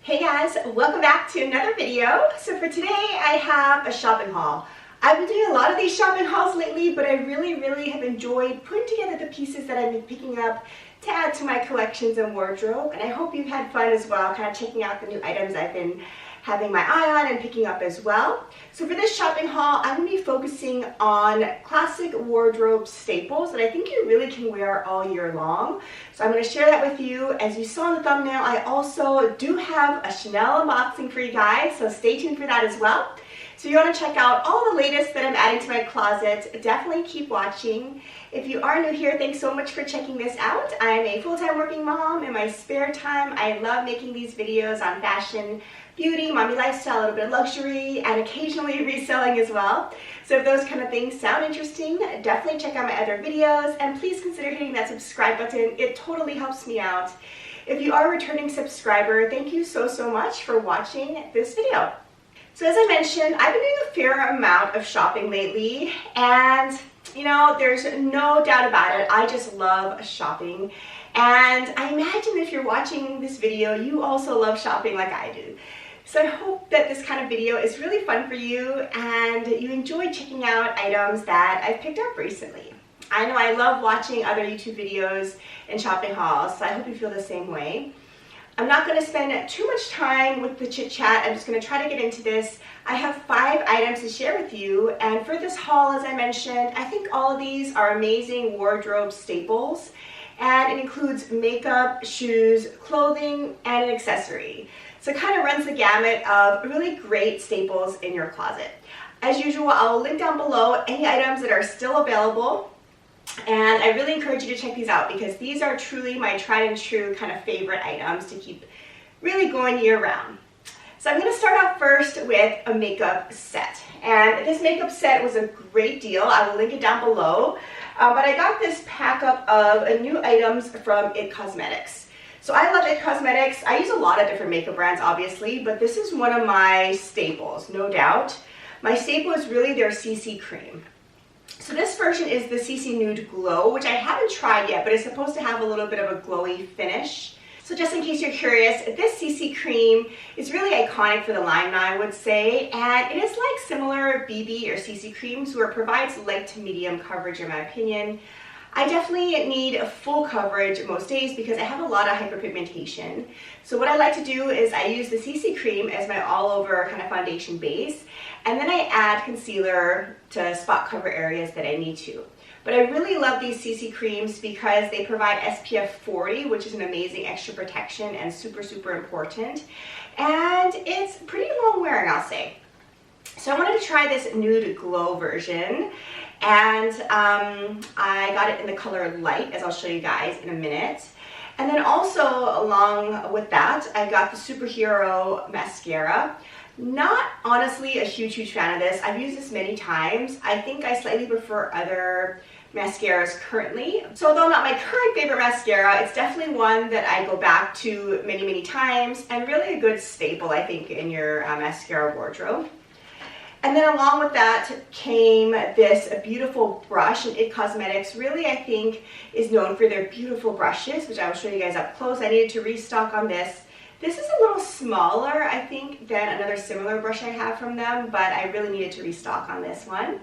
Hey guys, welcome back to another video. So for today I have a shopping haul. I've been doing a lot of these shopping hauls lately, but I really have enjoyed putting together the pieces that I've been picking up to add to my collections and wardrobe, and I hope you've had fun as well, kind of checking out the new items I've been having my eye on and picking up as well. So for this shopping haul, I'm going to be focusing on classic wardrobe staples that I think you really can wear all year long. So I'm going to share that with you. As you saw in the thumbnail, I also do have a Chanel unboxing for you guys, so stay tuned for that as well. So if you want to check out all the latest that I'm adding to my closet, definitely keep watching. If you are new here, thanks so much for checking this out. I'm a full-time working mom. In my spare time, I love making these videos on fashion, beauty, mommy lifestyle, a little bit of luxury, and occasionally reselling as well. So if those kind of things sound interesting, definitely check out my other videos, and please consider hitting that subscribe button. It totally helps me out. If you are a returning subscriber, thank you so much for watching this video. So as I mentioned, I've been doing a fair amount of shopping lately, and you know, there's no doubt about it, I just love shopping. And I imagine if you're watching this video, you also love shopping like I do. So I hope that this kind of video is really fun for you and you enjoy checking out items that I've picked up recently. I know I love watching other YouTube videos and shopping hauls, so I hope you feel the same way. I'm not going to spend too much time with the chit chat. I'm just going to try to get into this. I have 5 items to share with you, and for this haul, as I mentioned, I think all of these are amazing wardrobe staples, and it includes makeup, shoes, clothing, and an accessory. So it kind of runs the gamut of really great staples in your closet. As usual, I'll link down below any items that are still available. And I really encourage you to check these out because these are truly my tried and true kind of favorite items to keep really going year round. So I'm going to start off first with a makeup set. And this makeup set was a great deal. I will link it down below. But I got this pack up of new items from IT Cosmetics. So I love IT Cosmetics. I use a lot of different makeup brands, obviously, but this is one of my staples, no doubt. My staple is really their CC cream. So this version is the CC Nude Glow, which I haven't tried yet, but it's supposed to have a little bit of a glowy finish. So just in case you're curious, this CC cream is really iconic for the line, I would say, and it is like similar BB or CC creams where it provides light to medium coverage in my opinion. I definitely need a full coverage most days because I have a lot of hyperpigmentation. So what I like to do is I use the CC cream as my all-over kind of foundation base, and then I add concealer to spot cover areas that I need to. But I really love these CC creams because they provide SPF 40, which is an amazing extra protection and super important. And it's pretty long wearing, I'll say. So I wanted to try this Nude Glow version. And I got it in the color Light, as I'll show you guys in a minute. And then also along with that, I got the Superhero Mascara. Not honestly a huge fan of this. I've used this many times. I think I slightly prefer other mascaras currently. So although not my current favorite mascara, it's definitely one that I go back to many times and really a good staple, I think, in your mascara wardrobe. And then along with that came this beautiful brush, and IT Cosmetics really, I think, is known for their beautiful brushes, which I will show you guys up close. I needed to restock on this. This is a little smaller, I think, than another similar brush I have from them, but I really needed to restock on this one.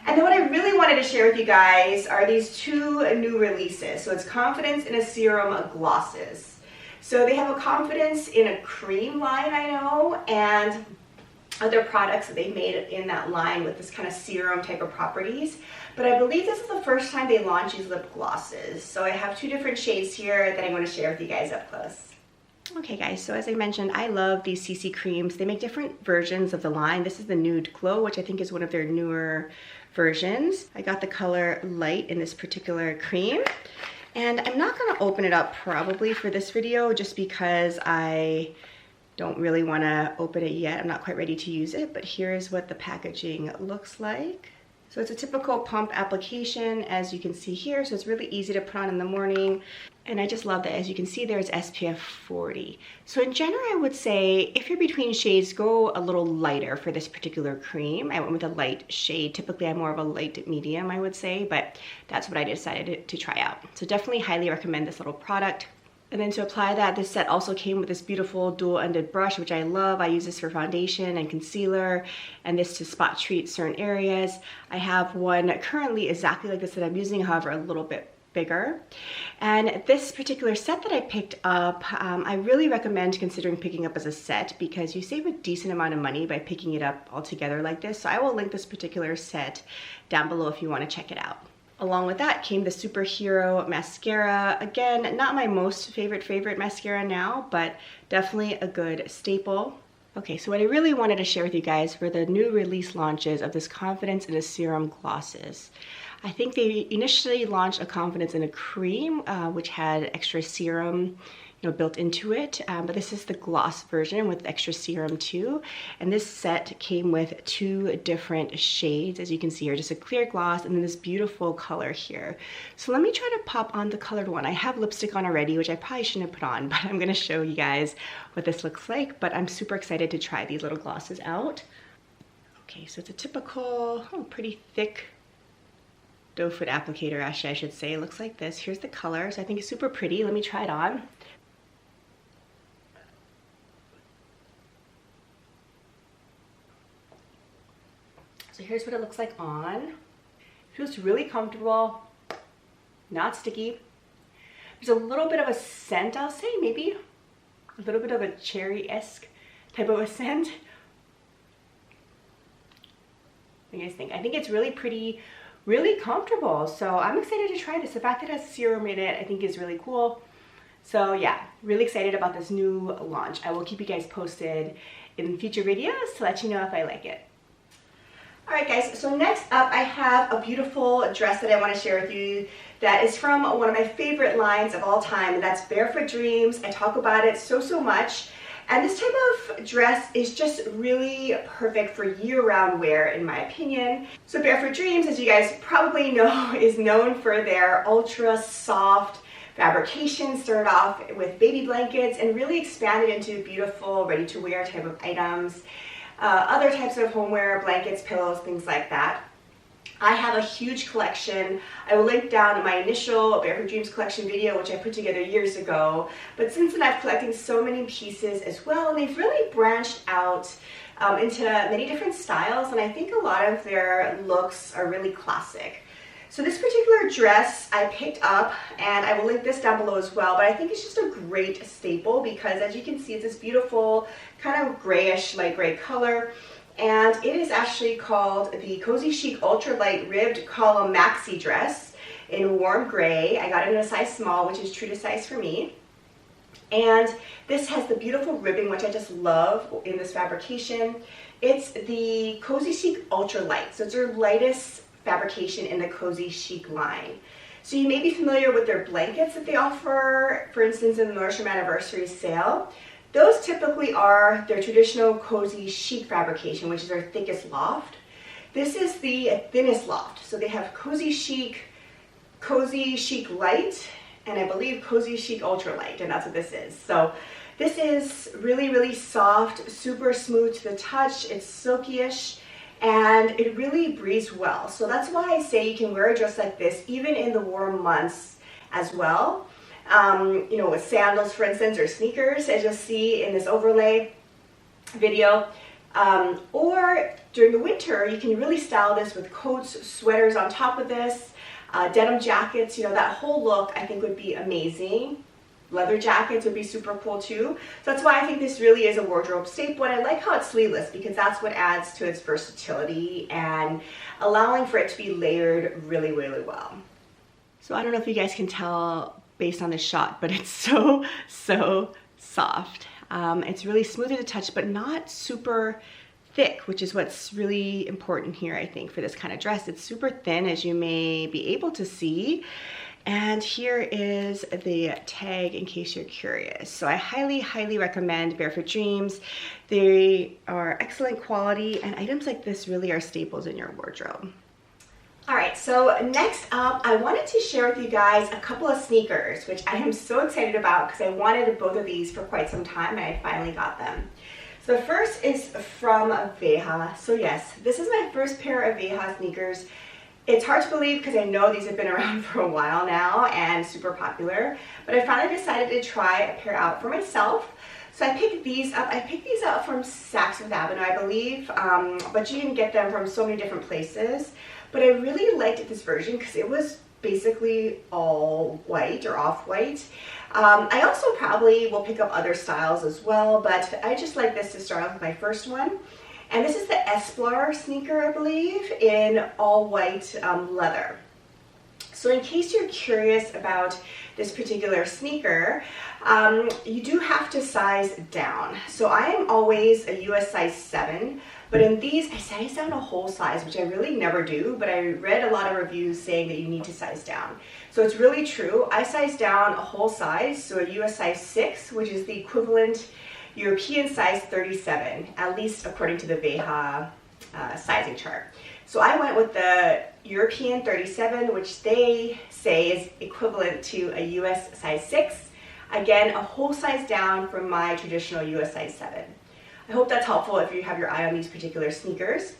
And then what I really wanted to share with you guys are these 2 new releases. So it's Confidence in a Serum Glosses. So they have a Confidence in a Cream line, I know, and other products that they made in that line with this kind of serum type of properties. But I believe this is the first time they launched these lip glosses. So I have 2 different shades here that I'm going to share with you guys up close. Okay guys, so as I mentioned, I love these CC creams. They make different versions of the line. This is the Nude Glow, which I think is one of their newer versions. I got the color Light in this particular cream. And I'm not going to open it up probably for this video just because I don't really want to open it yet. I'm not quite ready to use it, but here's what the packaging looks like. So it's a typical pump application, as you can see here, so it's really easy to put on in the morning. And I just love that, as you can see, there's SPF 40. So in general, I would say if you're between shades, go a little lighter for this particular cream. I went with a light shade. Typically, I'm more of a light medium, I would say, but that's what I decided to try out. So definitely highly recommend this little product. And then to apply that, this set also came with this beautiful dual-ended brush, which I love. I use this for foundation and concealer, and this to spot treat certain areas. I have one currently exactly like this that I'm using, however, a little bit bigger. And this particular set that I picked up, I really recommend considering picking up as a set because you save a decent amount of money by picking it up all together like this. So I will link this particular set down below if you want to check it out. Along with that came the Superhero mascara. Again, not my most favorite mascara now, but definitely a good staple. Okay, so what I really wanted to share with you guys were the new release launches of this Confidence in a Serum glosses. I think they initially launched a Confidence in a Cream, which had extra serum, built into it, but this is the gloss version with extra serum too. And this set came with 2 different shades, as you can see here, just a clear gloss and then this beautiful color here. So let me try to pop on the colored one. I have lipstick on already, which I probably shouldn't have put on, but I'm gonna show you guys what this looks like. But I'm super excited to try these little glosses out. Okay, so it's a typical, pretty thick doe foot applicator, actually I should say. It looks like this. Here's the colors. I think it's super pretty. Let me try it on. So here's what it looks like on. It feels really comfortable, not sticky. There's a little bit of a scent, I'll say, maybe a little bit of a cherry-esque type of a scent. What do you guys think? I think it's really pretty, really comfortable. So I'm excited to try this. The fact that it has serum in it, I think is really cool. So yeah, really excited about this new launch. I will keep you guys posted in future videos to let you know if I like it. Alright guys, so next up I have a beautiful dress that I want to share with you that is from one of my favorite lines of all time, and that's Barefoot Dreams. I talk about it so much, and this type of dress is just really perfect for year-round wear in my opinion. So Barefoot Dreams, as you guys probably know, is known for their ultra soft fabrication. Started off with baby blankets and really expanded into beautiful ready-to-wear type of items. Other types of homeware, blankets, pillows, things like that. I have a huge collection. I will link down to my initial Barefoot Dreams collection video, which I put together years ago. But since then I've collected so many pieces as well, and they've really branched out into many different styles, and I think a lot of their looks are really classic. So this particular dress I picked up, and I will link this down below as well, but I think it's just a great staple because as you can see, it's this beautiful kind of grayish, light gray color, and it is actually called the Cozy Chic Ultralight Ribbed Column Maxi Dress in warm gray. I got it in a size small, which is true to size for me. And this has the beautiful ribbing, which I just love in this fabrication. It's the Cozy Chic Ultralight, so it's their lightest fabrication in the Cozy Chic line. So you may be familiar with their blankets that they offer, for instance in the Nordstrom Anniversary Sale. Those typically are their traditional Cozy Chic fabrication, which is their thickest loft. This is the thinnest loft. So they have Cozy Chic Light, and I believe Cozy Chic Ultralight, and that's what this is. So this is really soft, super smooth to the touch. It's silky-ish, and it really breathes well. So that's why I say you can wear a dress like this even in the warm months as well. With sandals, for instance, or sneakers, as you'll see in this overlay video. Or during the winter, you can really style this with coats, sweaters on top of this, denim jackets. That whole look I think would be amazing. Leather jackets would be super cool too. So that's why I think this really is a wardrobe staple. And I like how it's sleeveless because that's what adds to its versatility and allowing for it to be layered really well. So I don't know if you guys can tell based on this shot, but it's so soft. It's really smooth to the touch, but not super thick, which is what's really important here, I think, for this kind of dress. It's super thin, as you may be able to see. And here is the tag in case you're curious. So I highly recommend Barefoot Dreams. They are excellent quality, and items like this really are staples in your wardrobe. Alright, so next up, I wanted to share with you guys a couple of sneakers, which I am so excited about because I wanted both of these for quite some time, and I finally got them. So the first is from Veja. So yes, this is my first pair of Veja sneakers. It's hard to believe because I know these have been around for a while now and super popular, but I finally decided to try a pair out for myself. So I picked these up. I picked these up from Saks Fifth Avenue, I believe, but you can get them from so many different places. But I really liked this version because it was basically all white or off-white. I also probably will pick up other styles as well, but I just like this to start off with my first one. And this is the Esplar sneaker, I believe, in all white leather. So in case you're curious about this particular sneaker, you do have to size down. So I am always a US size 7, but in these I size down a whole size, which I really never do, but I read a lot of reviews saying that you need to size down. So it's really true. I size down a whole size, so a US size 6, which is the equivalent European size 37, at least according to the Veja sizing chart. So I went with the European 37, which they say is equivalent to a US size 6. Again, a whole size down from my traditional US size 7. I hope that's helpful if you have your eye on these particular sneakers.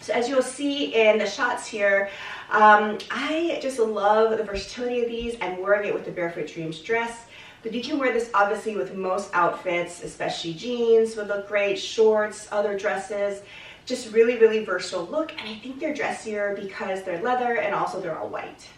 So as you'll see in the shots here, I just love the versatility of these. I'm wearing it with the Barefoot Dreams dress. But you can wear this obviously with most outfits, especially jeans would look great, shorts, other dresses, just really, really versatile look. And I think they're dressier because they're leather and also they're all white.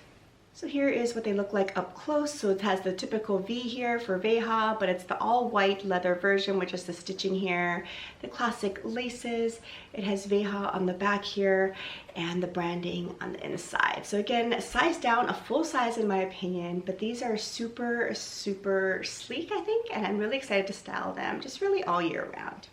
So here is what they look like up close. So it has the typical V here for Veja, but it's the all white leather version with just the stitching here, the classic laces. It has Veja on the back here and the branding on the inside. So again, size down, a full size in my opinion, but these are super, super sleek, I think, and I'm really excited to style them just really all year round.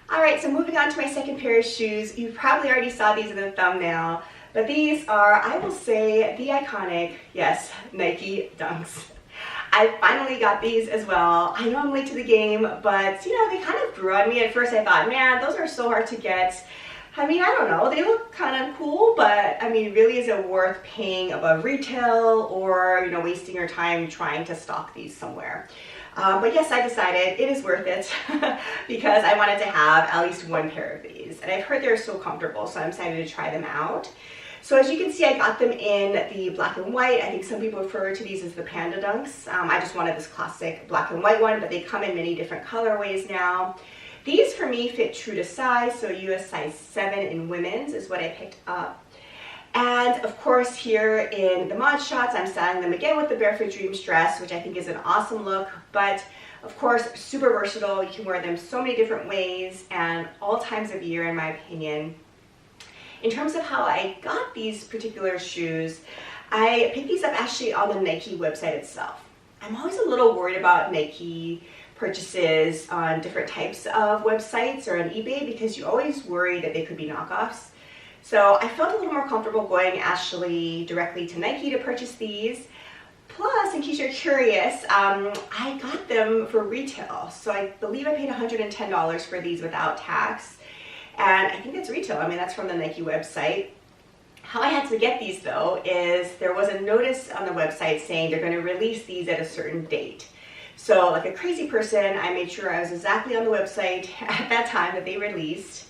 All right, so moving on to my second pair of shoes. You probably already saw these in the thumbnail. But these are, I will say, the iconic, yes, Nike Dunks. I finally got these as well. I know I'm late to the game, but you know, they kind of grew on me. At first I thought, man, those are so hard to get. I mean, I don't know, they look kind of cool, but I mean, really is it worth paying above retail or, you know, wasting your time trying to stock these somewhere? But yes, I decided it is worth it because I wanted to have at least one pair of these. And I've heard they're so comfortable, so I'm excited to try them out. So as you can see, I got them in the black and white. I think some people refer to these as the Panda Dunks. I just wanted this classic black and white one, but they come in many different colorways now. These for me fit true to size, so US size 7 in women's is what I picked up. And of course here in the mod shots, I'm styling them again with the Barefoot Dreams dress, which I think is an awesome look, but of course super versatile. You can wear them so many different ways and all times of year in my opinion. In terms of how I got these particular shoes, I picked these up actually on the Nike website itself. I'm always a little worried about Nike purchases on different types of websites or on eBay because you always worry that they could be knockoffs. So I felt a little more comfortable going actually directly to Nike to purchase these. Plus, in case you're curious, I got them for retail. So I believe I paid $110 for these without tax. And I think that's retail. I mean, that's from the Nike website. How I had to get these though is there was a notice on the website saying they're going to release these at a certain date. So like a crazy person, I made sure I was exactly on the website at that time that they released.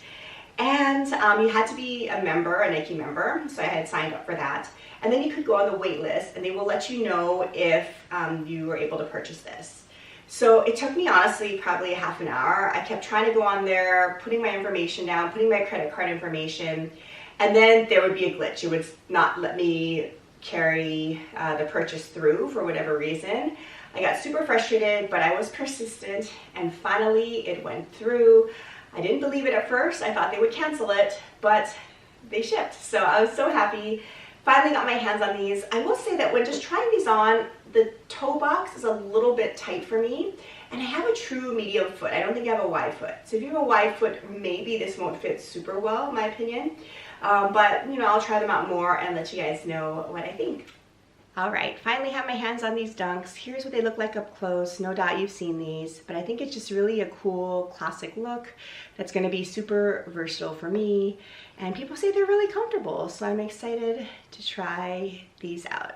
And you had to be a member, a Nike member, so I had signed up for that. And then you could go on the wait list and they will let you know if you were able to purchase this. So it took me honestly probably a half an hour. I kept trying to go on there, putting my information down, putting my credit card information, and then there would be a glitch. It would not let me carry the purchase through for whatever reason. I got super frustrated, but I was persistent and finally it went through. I didn't believe it at first. I thought they would cancel it, but they shipped. So I was so happy. Finally got my hands on these. I will say that when just trying these on, the toe box is a little bit tight for me, and I have a true medium foot. I don't think I have a wide foot. So if you have a wide foot, maybe this won't fit super well, in my opinion. But you know, I'll try them out more and let you guys know what I think. All right, finally have my hands on these Dunks. Here's what they look like up close. No doubt you've seen these, but I think it's just really a cool classic look that's gonna be super versatile for me. And people say they're really comfortable, so I'm excited to try these out.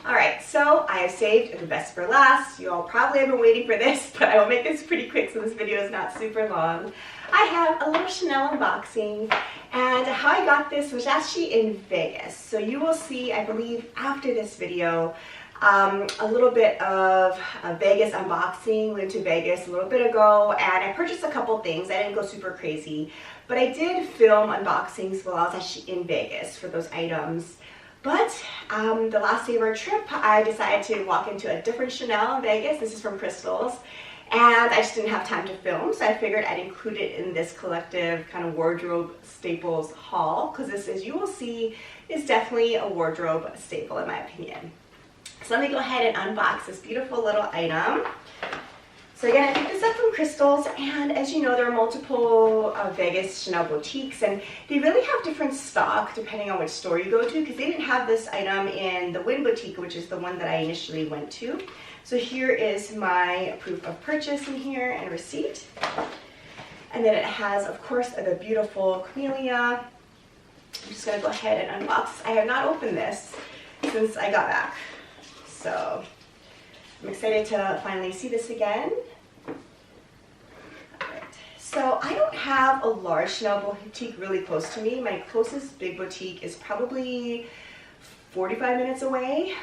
Alright, so I have saved the best for last. You all probably have been waiting for this, but I will make this pretty quick so this video is not super long. I have a little Chanel unboxing, and how I got this was actually in Vegas. So you will see, I believe, after this video, a little bit of a Vegas unboxing. Went to Vegas a little bit ago, and I purchased a couple things. I didn't go super crazy, but I did film unboxings while I was actually in Vegas for those items. But the last day of our trip, I decided to walk into a different Chanel in Vegas. This is from Crystals. And I just didn't have time to film, so I figured I'd include it in this collective kind of wardrobe staples haul, because this, as you will see, is definitely a wardrobe staple in my opinion. So let me go ahead and unbox this beautiful little item. So again, I picked this up from Crystals, and as you know, there are multiple Vegas Chanel boutiques, and they really have different stock depending on which store you go to, because they didn't have this item in the Wynn boutique, which is the one that I initially went to. So here is my proof of purchase in here and receipt. And then it has, of course, the beautiful camellia. I'm just going to go ahead and unbox. I have not opened this since I got back. So I'm excited to finally see this again. Alright. So I don't have a large Chanel boutique really close to me. My closest big boutique is probably 45 minutes away.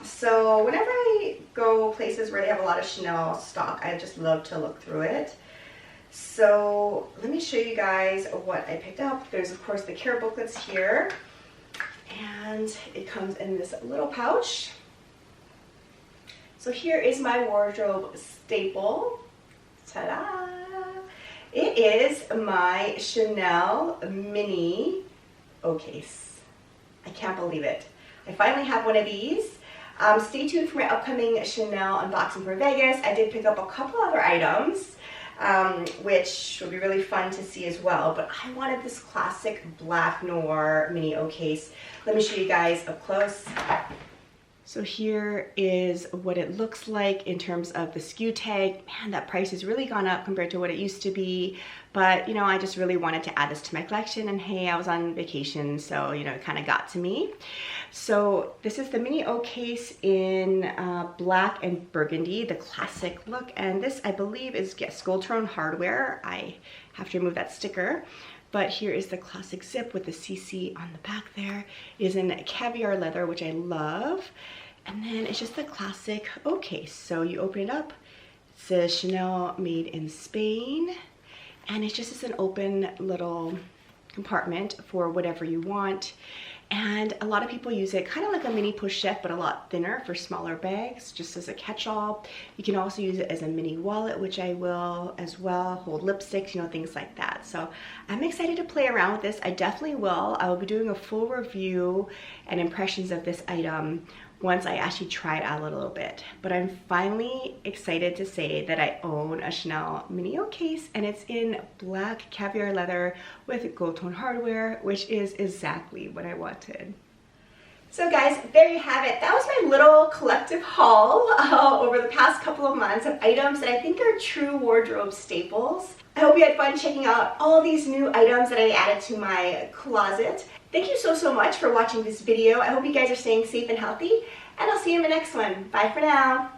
So whenever I go places where they have a lot of Chanel stock, I just love to look through it. So let me show you guys what I picked up. There's of course the care booklets here, and it comes in this little pouch. So here is my wardrobe staple. Ta-da! It is my Chanel mini O-case. I can't believe it. I finally have one of these. Stay tuned for my upcoming Chanel unboxing for Vegas. I did pick up a couple other items, which would be really fun to see as well. But I wanted this classic black noir mini O-case. Let me show you guys up close. So here is what it looks like in terms of the SKU tag. Man, that price has really gone up compared to what it used to be. But, you know, I just really wanted to add this to my collection. And hey, I was on vacation, so, you know, it kind of got to me. So this is the mini O-case in black and burgundy, the classic look. And this, I believe, is gold tone hardware. I have to remove that sticker. But here is the classic zip with the CC on the back there. It is in caviar leather, which I love. And then it's just the classic O-case. So you open it up. It says Chanel made in Spain. And it's just an open little compartment for whatever you want. And a lot of people use it kind of like a mini pochette, but a lot thinner for smaller bags, just as a catch-all. You can also use it as a mini wallet, which I will as well, hold lipsticks, you know, things like that. So I'm excited to play around with this. I definitely will. I will be doing a full review and impressions of this item once I actually try it out a little bit. But I'm finally excited to say that I own a Chanel mini O-case, and it's in black caviar leather with gold tone hardware, which is exactly what I wanted. So guys, there you have it. That was my little collective haul over the past couple of months of items that I think are true wardrobe staples. I hope you had fun checking out all these new items that I added to my closet. Thank you so much for watching this video. I hope you guys are staying safe and healthy, and I'll see you in the next one. Bye for now.